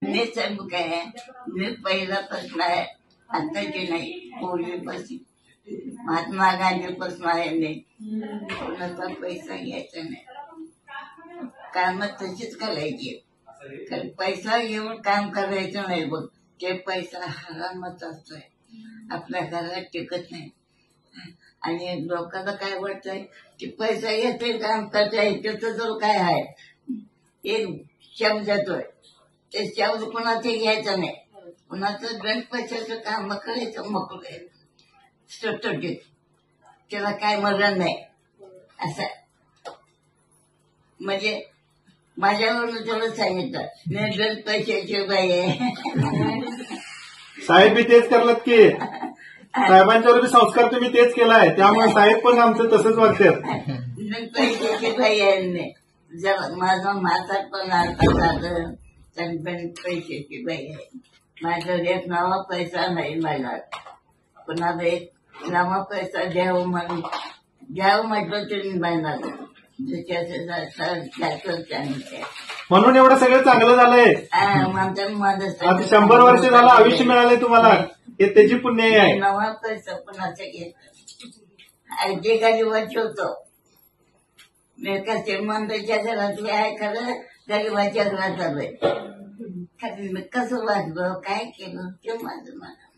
मी सांगू काय, मी पहिला प्रश्न आहे आताची नाही, पूर्वीपासून महात्मा गांधीपासून आहे. मी कोणाचा पैसा घ्यायचा नाही, काम तशीच करायची. पैसा घेऊन काम करायचं नाही बघ, ते पैसा हरामच असतोय, आपल्या घरात टिकत नाही. आणि लोकांना काय वाटतंय की पैसा येते काम करता येते, तर काय आहे एक शब्द येतोय, ते शब्द कुणाचे घ्यायचं नाही, कुणाचं गणपतीचं काम करायचं मोकळे सुटसुटीत, त्याला काय मरण नाही असं. म्हणजे माझ्यावरून तेवढं सांगितलं, मी गणपतीची बाई आहे. साहेब बी तेच करलात की, साहेबांच्यावर बी संस्कार तुम्ही तेच केलाय, त्यामुळे साहेब पण आमचं तसंच वागतात. गणपतीची बाई आहे, जर माझा म्हातार पण आता झालं तर गणपतीची बाई आहे. माझं एक नवा पैसा नाही, मला कुणाला एक नवा पैसा द्यावं म्हटलं तरी मला म्हणून एवढं सगळं चांगलं झालंय. आता 100 वर्ष झालं आयुष्य मिळालंय तुम्हाला, हे त्याची पुण्य आहे. नवा पैसा कुणाचा घेत अगदी गरीबाची होतो. मी का श्रीमंताच्या घरातली आहे, खरं गरीबाच्या घरात आलोय. खरं मी कसं वाचलो, काय केलं ते माझं मला